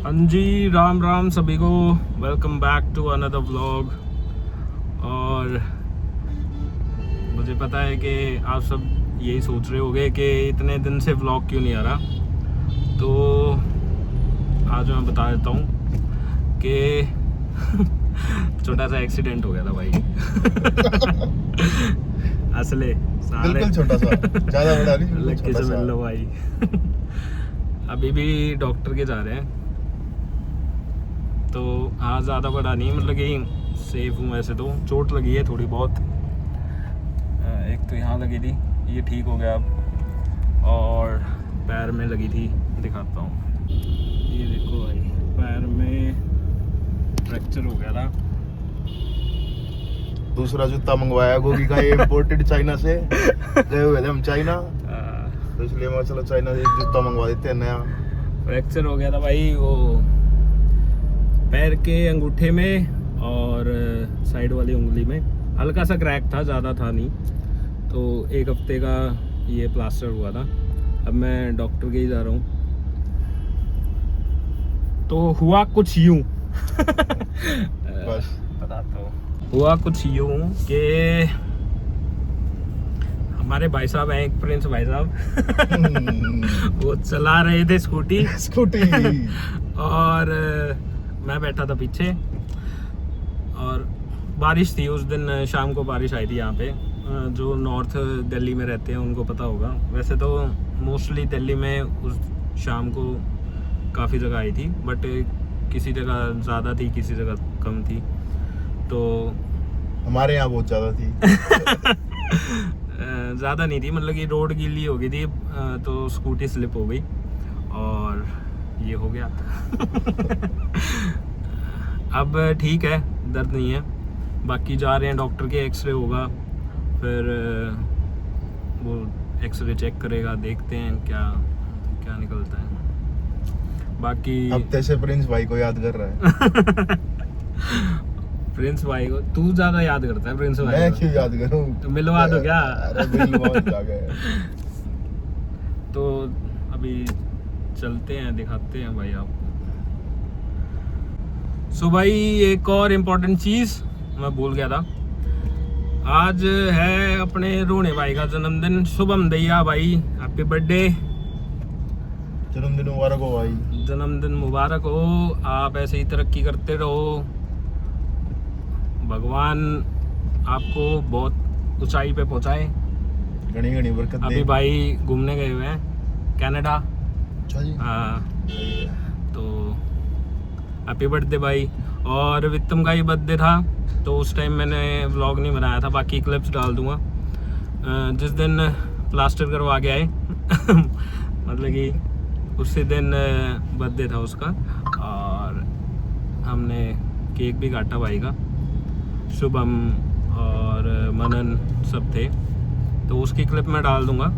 हाँ जी, राम राम सभी को। Welcome back to another vlog. और मुझे पता है कि आप सब यही सोच रहे होंगे कि इतने दिन से व्लॉग क्यों नहीं आ रहा। तो आज मैं बता देता हूँ कि छोटा सा एक्सीडेंट हो गया था भाई। असले सारे बिल्कुल छोटा सा, ज्यादा बड़ा नहीं, बिल्कुल लग के छोटा समझ सा। लो भाई। अभी भी डॉक्टर के जा रहे हैं, तो हाँ ज़्यादा बड़ा नहीं, मतलब कि सेफ हूँ। वैसे तो चोट लगी है थोड़ी बहुत, एक तो यहाँ लगी थी, ये ठीक हो गया अब, और पैर में लगी थी, दिखाता हूँ। ये देखो भाई, पैर में फ्रैक्चर हो गया था। दूसरा जूता मंगवाया गोगी का, ये इम्पोर्टेड चाइना से। गए हुए थे हम चाइना, तो इसलिए मैं चलो चाइना से एक जूता मंगवा देते हैं नया। फ्रैक्चर हो गया था भाई, वो पैर के अंगूठे में और साइड वाली उंगली में हल्का सा क्रैक था, ज़्यादा था नहीं। तो एक हफ्ते का ये प्लास्टर हुआ था। अब मैं डॉक्टर के ही जा रहा हूँ। तो हुआ कुछ यूँ बस बताता हूँ। हुआ कुछ यूँ कि हमारे भाई साहब हैं, एक प्रिंस भाई साहब। वो चला रहे थे स्कूटी और मैं बैठा था पीछे। और बारिश थी उस दिन, शाम को बारिश आई थी यहाँ पे। जो नॉर्थ दिल्ली में रहते हैं उनको पता होगा। वैसे तो मोस्टली दिल्ली में उस शाम को काफ़ी जगह आई थी, बट किसी जगह ज़्यादा थी, किसी जगह कम थी। तो हमारे यहाँ बहुत ज्यादा थी। ज़्यादा नहीं थी, मतलब कि रोड गीली हो गई थी, तो स्कूटी स्लिप हो गई और ये हो गया। अब ठीक है, दर्द नहीं है। बाकी जा रहे हैं डॉक्टर के, एक्सरे होगा, फिर वो एक्सरे चेक करेगा, देखते हैं क्या क्या निकलता है। बाकी अब तैसे प्रिंस भाई को याद कर रहा है। प्रिंस भाई को तू ज्यादा याद करता है प्रिंस भाई मैं को। क्यों याद करूं? तो मिलवा दो क्या? अरे मिलवा जा गए। तो अभी चलते हैं, दिखाते हैं भाई आपको। सो भाई, एक और इम्पोर्टेंट चीज़ मैं भूल गया था। आज है अपने रोने भाई का जन्मदिन। शुभम दैया भाई, हैप्पी बर्थडे, जन्मदिन मुबारक हो भाई। जन्मदिन मुबारक हो। आप ऐसे ही तरक्की करते रहो, भगवान आपको बहुत ऊंचाई पे पहुंचाए। घनी घनी बरकत दे। अभी भाई घूमने गए हुए हैं कनाडा। अच्छा जी। हाँ, तो हैप्पी बर्थडे भाई। और विक्रम का ही बर्थडे था, तो उस टाइम मैंने व्लॉग नहीं बनाया था, बाकी क्लिप्स डाल दूंगा। जिस दिन प्लास्टर करवा के आए मतलब कि उसी दिन बर्थडे था उसका, और हमने केक भी काटा भाई का। शुभम और मनन सब थे, तो उसकी क्लिप मैं डाल दूंगा।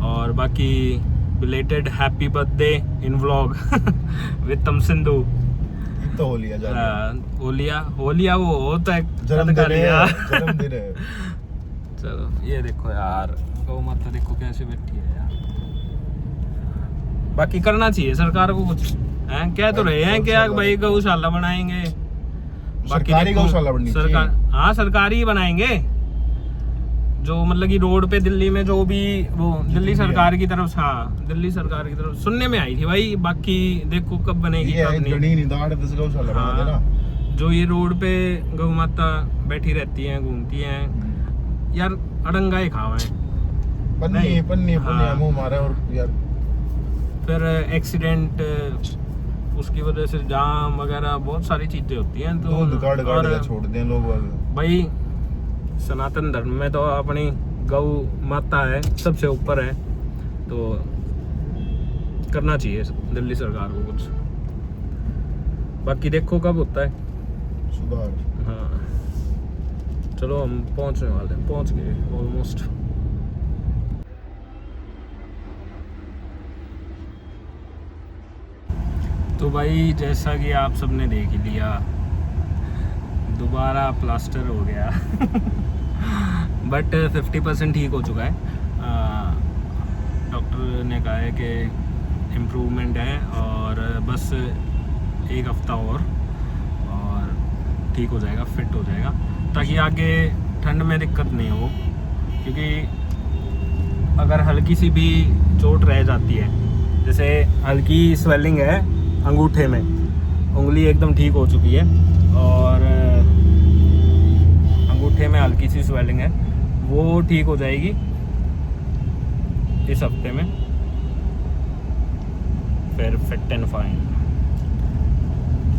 और बाकी belated happy birthday in vlog Vikram Sindhu. तो हो लिया जा होलिया वो होता है, जन्मदिन है, जन्मदिन है। चलो ये देखो यार, गौ माता देखो कैसे बैठी है यार। बाकी करना चाहिए सरकार को कुछ, हैं कह तो रहे हैं कि भाई गौशाला बनाएंगे। सरकारी गौशाला बननी चाहिए। हाँ सरकारी ही बनाएंगे, जो मतलब कि रोड पे दिल्ली में जो भी वो दिल्ली सरकार की तरफ, हाँ दिल्ली सरकार की तरफ सुनने में आई थी भाई। बाकी देखो कब बनेगी कब नहीं। गौशाला बना देना। जो ये रोड पे गौ माता बैठी रहती हैं, घूमती हैं यार, अड़ंगाए खावा है, पन्नी पन्नी हाँ। मुंह मारा और यार फिर एक्सीडेंट, उसकी वजह से जाम वगैरह बहुत सारी चीजें होती हैं। तो और छोड़ दें लोग भाई, सनातन धर्म में तो अपनी गौ माता है, सबसे ऊपर है, तो करना चाहिए दिल्ली सरकार को कुछ। बाकी देखो कब होता है सुधार। हाँ चलो, हम पहुंचने वाले हैं, पहुंच गए ऑलमोस्ट। तो भाई जैसा कि आप सबने देख ही लिया, दोबारा प्लास्टर हो गया। बट 50% ठीक हो चुका है। डॉक्टर ने कहा है कि इम्प्रूवमेंट है, और बस 1 हफ्ता और ठीक हो जाएगा, फिट हो जाएगा, ताकि आगे ठंड में दिक्कत नहीं हो। क्योंकि अगर हल्की सी भी चोट रह जाती है, जैसे हल्की स्वेलिंग है अंगूठे में, उंगली एकदम ठीक हो चुकी है और अंगूठे में हल्की सी स्वेलिंग है, वो ठीक हो जाएगी इस हफ्ते में, फिर फिट एंड फाइन।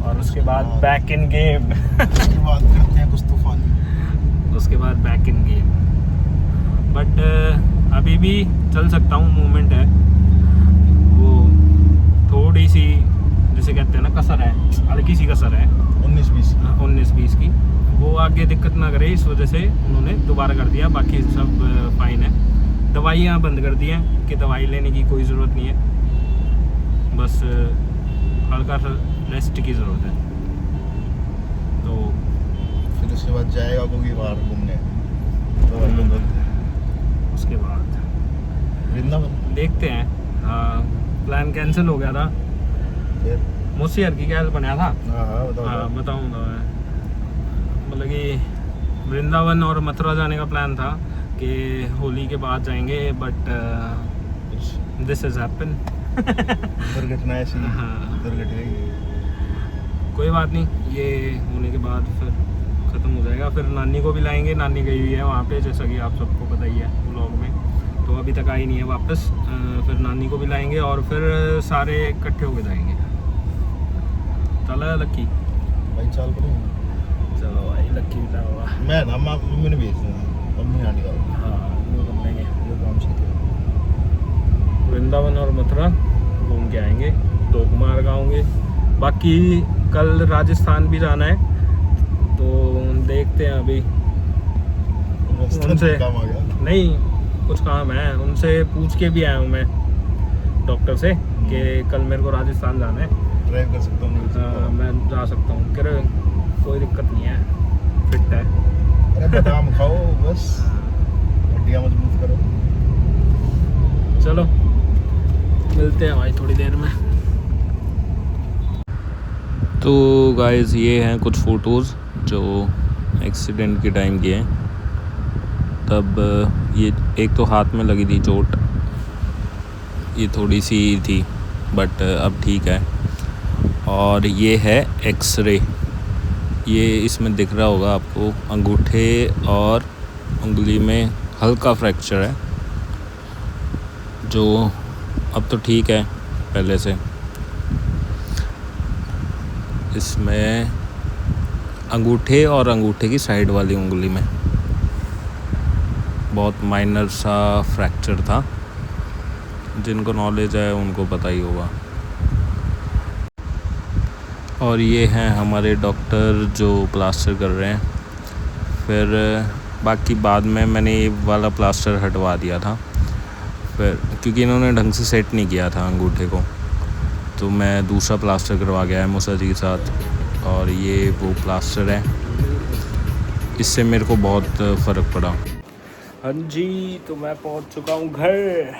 और उसके बाद बैक इन गेम। उसके बाद करते हैं कुछ तूफान। उसके बाद बैक इन गेम, बट अभी भी चल सकता हूँ, मूवमेंट है वो थोड़ी सी, जिसे कहते हैं ना कसर है, हल्की सी कसर है 19-20 की, वो आगे दिक्कत ना करे, इस वजह से उन्होंने दोबारा कर दिया। बाकी सब फाइन है। दवाइयाँ बंद कर दी हैं कि दवाई लेने की कोई ज़रूरत नहीं है, बस हल्का सा रेस्ट की ज़रूरत है। तो फिर उसके बाद जाएगा कोई बाहर घूमने, उसके बाद वृंदावन देखते हैं। प्लान कैंसिल हो गया था, फिर मुसीहर की क्या बनाया था। हाँ बताओ। बताऊँगा मैं, मतलब कि वृंदावन और मथुरा जाने का प्लान था कि होली के बाद जाएंगे, बट दिस इज हैपन। दुर्घटना ऐसी दुर्घट गई। कोई बात नहीं, ये होने के बाद फिर ख़त्म हो जाएगा। फिर नानी को भी लाएंगे, नानी गई हुई है वहाँ पे, जैसा कि आप सबको पता ही है व्लॉग में, तो अभी तक आई नहीं है वापस। फिर नानी को भी लाएंगे और फिर सारे इकट्ठे होके जाएंगे। चला लक्की भाई चाल करें। चलो भाई, लक्की भी होगा। मैं ना मम्मी ने भेज दिया, मम्मी आने का। हाँ, वो कर लेंगे। वो काम सीखे। वृंदावन और मथुरा घूम के आएंगे, 2 कुमार गाँवोंगे। बाकी कल राजस्थान भी जाना है, तो देखते हैं अभी उनसे। काम आ गया नहीं, कुछ काम है, उनसे पूछ के भी आया हूँ मैं डॉक्टर से कि कल मेरे को राजस्थान जाना है। ड्राइव कर सकता हूँ मैं जा सकता हूँ, कह रहे कोई दिक्कत नहीं है, फिट है। अरे बादाम खाओ बस, हड्डियाँ मजबूत करो। चलो मिलते हैं भाई थोड़ी देर में। तो गाइस, ये हैं कुछ फ़ोटोज़ जो एक्सीडेंट के टाइम के हैं। तब ये एक तो हाथ में लगी थी चोट, ये थोड़ी सी थी, बट अब ठीक है। और ये है एक्सरे, ये इसमें दिख रहा होगा आपको, अंगूठे और उंगली में हल्का फ्रैक्चर है, जो अब तो ठीक है पहले से। इसमें अंगूठे और अंगूठे की साइड वाली उंगली में बहुत माइनर सा फ्रैक्चर था, जिनको नॉलेज है उनको पता ही होगा। और ये हैं हमारे डॉक्टर जो प्लास्टर कर रहे हैं। फिर बाकी बाद में मैंने ये वाला प्लास्टर हटवा दिया था, फिर क्योंकि इन्होंने ढंग से सेट नहीं किया था अंगूठे को, तो मैं दूसरा प्लास्टर करवा गया है मूसा जी के साथ। और ये वो प्लास्टर है, इससे मेरे को बहुत फ़र्क पड़ा। हाँ जी, तो मैं पहुंच चुका हूँ घर,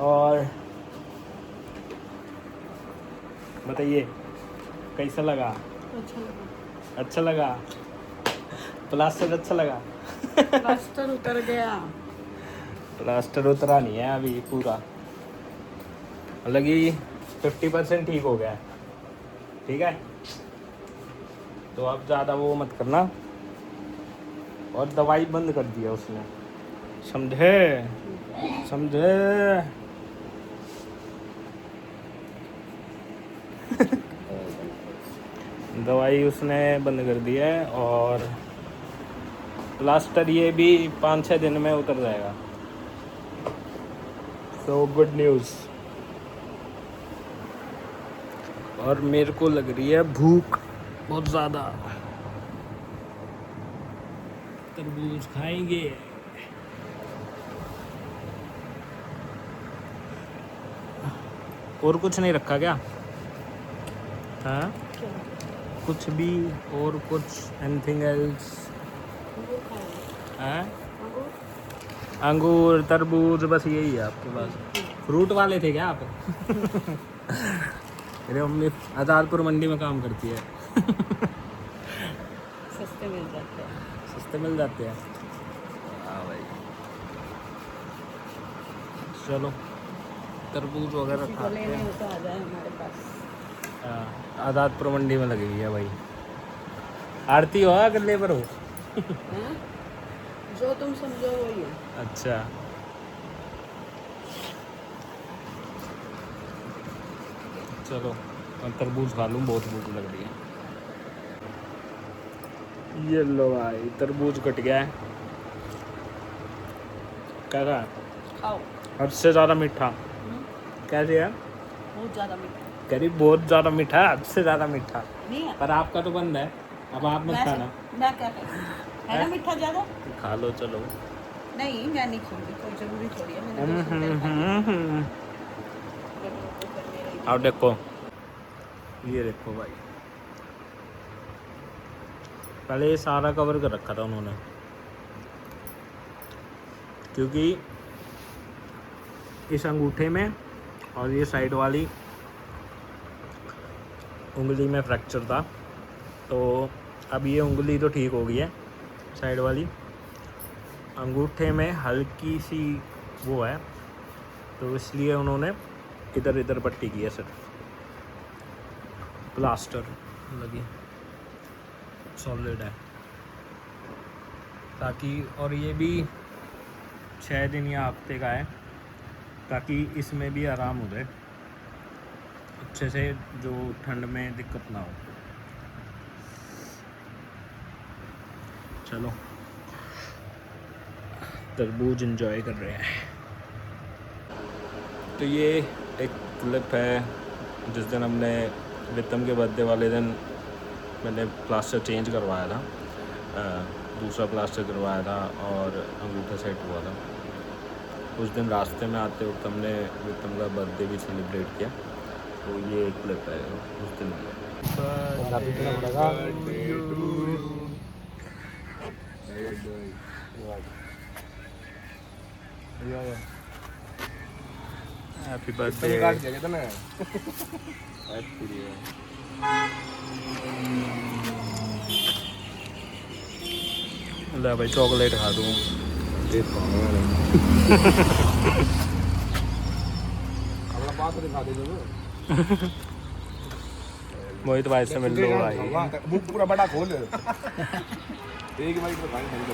और बताइए कैसा लगा? अच्छा लगा। प्लास्टर अच्छा लगा? प्लास्टर उतर गया। प्लास्टर उतरा नहीं है अभी पूरा, मतलब कि 50% ठीक हो गया है। ठीक है, तो अब ज़्यादा वो मत करना। और दवाई बंद कर दिया उसने, समझे? दवाई उसने बंद कर दी है, और प्लास्टर ये भी 5-6 दिन में उतर जाएगा। So good news. और मेरे को लग रही है भूख बहुत ज़्यादा, तरबूज खाएंगे। और कुछ नहीं रखा क्या? हाँ, कुछ भी और कुछ एनीथिंग एल्स? हाँ, अंगूर तरबूज बस यही है आपके पास? फ्रूट वाले थे क्या आप? मेरी मम्मी आज़ादपुर मंडी में काम करती है। सस्ते मिल जाते हैं। सस्ते मिल जाते हैं। हाँ भाई, चलो तरबूज वगैरह किसी को खाते लेने हैं। हो तो आ जाए हमारे पास। आज़ादपुर मंडी में लगी हुई है भाई। आरती हो अगर लेबर हो। हैं? जो तुम समझो वही है। अच्छा, चलो मैं तरबूज खा लूँ, बहुत भूख लग रही है। ये लो भाई, तरबूज कट गया है। कैसा है? खाओ। हद से ज़्यादा मीठा। कैसे है? बहुत ज़्यादा मीठा करीब बहुत ज़्यादा मीठा है, हद से ज़्यादा मीठा। नहीं है। पर आपका तो बंद है, अब आप मत खाना। मैं क्या करूँ? है ना मीठा ज़्यादा? खा लो चलो। नहीं, मैं नहीं खाऊंगी, कोई ज़रूरी थोड़ी है। मैंने 200 रुपये अब देखो, ये देखो भाई, पहले ये सारा कवर कर रखा था उन्होंने, क्योंकि इस अंगूठे में और ये साइड वाली उंगली में फ्रैक्चर था। तो अब ये उंगली तो ठीक हो गई है, साइड वाली अंगूठे में हल्की सी वो है, तो इसलिए उन्होंने इधर इधर पट्टी की है, सिर्फ प्लास्टर लगी, सॉलिड है ताकि, और ये भी 6 दिन या हफ्ते का है, ताकि इसमें भी आराम हो जाए अच्छे से, जो ठंड में दिक्कत ना हो। चलो तरबूज एंजॉय कर रहे हैं। तो ये एक क्लिप है जिस दिन हमने वित्तम के बर्थडे वाले दिन मैंने प्लास्टर चेंज करवाया था, दूसरा प्लास्टर करवाया था और अंगूठा सेट हुआ था। उस दिन रास्ते में आते वक्त हमने वित्तम का बर्थडे भी सेलिब्रेट किया, तो ये एक क्लिप है उस दिन। Happy birthday. ले भाई चॉकलेट खा दूँ। मोहित भाई से मिल लो भाई। मुंह पूरा बड़ा खोल एक बार तो खाने नहीं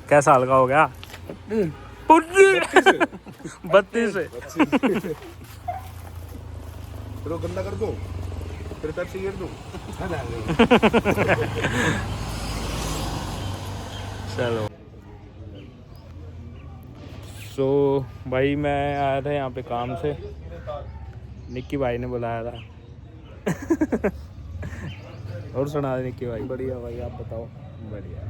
क्या साल का हो गया? 32 से। फिर गंदा कर दो, फिर पेप्सी गिर दूं। चलो सो भाई मैं आया था यहाँ पे काम से, निक्की भाई ने बुलाया था। और सुना दे निक्की भाई। बढ़िया भाई, आप बताओ। बढ़िया।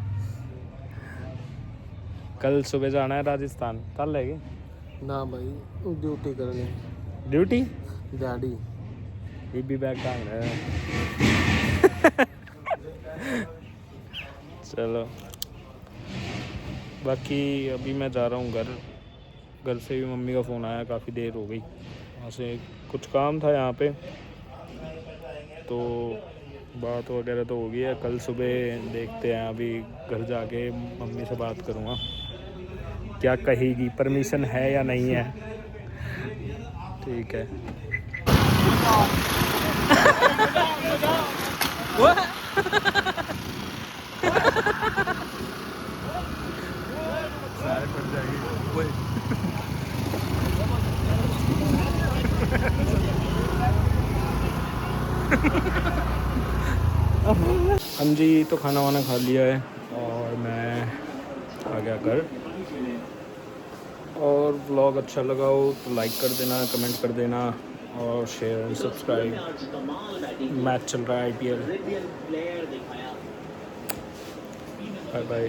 कल सुबह जाना है राजस्थान, कल है ना भाई, ड्यूटी करनी। ड्यूटी? डैडी बीबी बैग टांग रहे हैं। चलो बाकी अभी मैं जा रहा हूँ घर से भी मम्मी का फ़ोन आया, काफ़ी देर हो गई, वहाँ से कुछ काम था यहाँ पे, तो बात वगैरह तो हो गई है। कल सुबह देखते हैं, अभी घर जाके मम्मी से बात करूँगा क्या कहेगी, परमिशन है या नहीं है। ठीक है। हम जी तो खाना वाना खा लिया है और मैं आ गया घर। और व्लॉग अच्छा लगा हो तो लाइक कर देना, कमेंट कर देना और शेयर एंड सब्सक्राइब। मैच चल रहा है IPL। Bye bye.